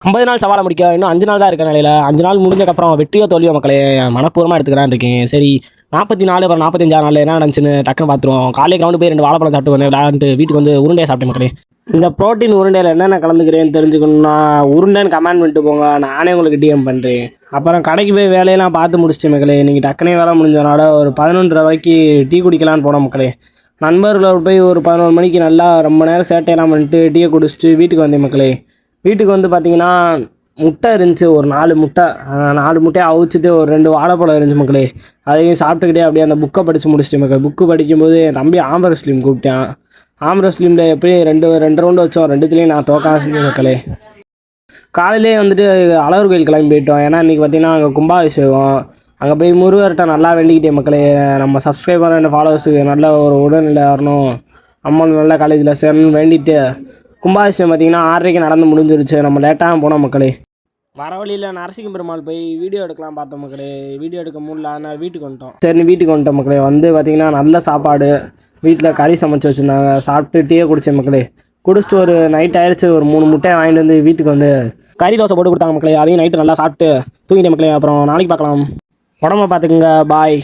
50 நாள் சவாலை முடிக்க இன்னும் 5 நாள் தான் இருக்க நிலையில் 5 நாள் முடிஞ்சக்கப்புறம் வெற்றியோ தோல்வியோ மக்களே மனப்பூர்வமாக எடுத்துக்கிறான்னு இருக்கேன். சரி 44 அப்புறம் 45 நாளில் என்ன நடந்துச்சுன்னு டக்குன்னு பார்த்துருவோம். காலையில் கிரவுண்டு போய் 2 வாழைப்பழம் சாப்பிட்டு வந்து விளையாண்டு வீட்டுக்கு வந்து உருண்டையை சாப்பிட்டேன் மக்களே. இந்த ப்ரோட்டீன் உருண்டையில் என்னென்ன கலந்துக்கிறேன்னு தெரிஞ்சுக்கணுன்னா உருண்டைன்னு கமெண்ட் பண்ணிட்டு போங்க, நானே உங்களுக்கு டிஎம் பண்ணுறேன். அப்புறம் கடைக்கு போய் வேலையெல்லாம் பார்த்து முடிச்சிட்டேன் மக்களே. இன்றைக்கி டக்குனே வேலை முடிஞ்சதுனால ஒரு 11:30 வரைக்கும் டீ குடிக்கலான்னு போனோம் மக்களே. நண்பர்களோடு போய் ஒரு 11 மணிக்கு நல்லா ரொம்ப நேரம் சேட்டையெல்லாம் பண்ணிட்டு டீயை குடிச்சிட்டு வீட்டுக்கு வந்தேன் மக்களே. வீட்டுக்கு வந்து பார்த்தீங்கன்னா முட்டை இருந்துச்சு, ஒரு 4 முட்டை. 4 முட்டையை அவிச்சிட்டு ஒரு 2 வாழைப்பழம் இருந்துச்சு மக்களே. அதையும் சாப்பிட்டுக்கிட்டே அப்படியே அந்த புக்கை படித்து முடிச்சிட்டேன் மக்களே. புக்கு படிக்கும்போது என் தம்பி ஆம்பர் ஸ்லிம் கூப்பிட்டான். ஆம்பர் ஸ்லிமில் எப்படி 2 ரவுண்டு வச்சோம், 2த்துலேயும் நான் தோக்க ஆரம்பிச்சேன் மக்களே. காலையிலே வந்துட்டு அழகர் கோயில் கிளம்பி போயிட்டோம். ஏன்னா இன்றைக்கி பார்த்தீங்கன்னா அங்கே கும்பாபிஷேகம். அங்கே போய் முருகர்கிட்ட நல்லா வேண்டிக்கிட்டேன் மக்களே. நம்ம சப்ஸ்கிரைபர் அண்ட் ஃபாலோவர்ஸுக்கு நல்ல ஒரு உடல்நிலை வரணும், அம்மன் நல்ல காலேஜில் சேரணும்னு வேண்டிட்டு கும்பாபிஷேகம் பார்த்திங்கன்னா 6:30 நடந்து முடிஞ்சிருச்சு. நம்ம லேட்டாக போனோம் மக்களே. வர வழியில் நரசிங்க பெருமாள் போய் வீடியோ எடுக்கலாம் பார்த்தோம் மக்களே. வீடியோ எடுக்க முடியல, ஆனால் வீட்டுக்கு வந்துட்டோம். சரி வீட்டுக்கு வந்துட்டோம் மக்களே. வந்து பார்த்திங்கன்னா நல்ல சாப்பாடு, வீட்டில் கறி சமைச்சு வச்சுருந்தாங்க. சாப்பிட்டு டீயை குடித்தேன் மக்களே. குடிச்சிட்டு ஒரு நைட் ஆயிடுச்சு. ஒரு 3 முட்டையை வாங்கிட்டு வந்து வீட்டுக்கு வந்து கறி தோசை போட்டு கொடுத்தாங்க மக்களே. அதையும் நைட்டு நல்லா சாப்பிட்டு தூங்கிட்டேன் மக்களே. அப்புறம் நாளைக்கு பார்க்கலாம். உடம்ப பார்த்துக்குங்க. பாய்.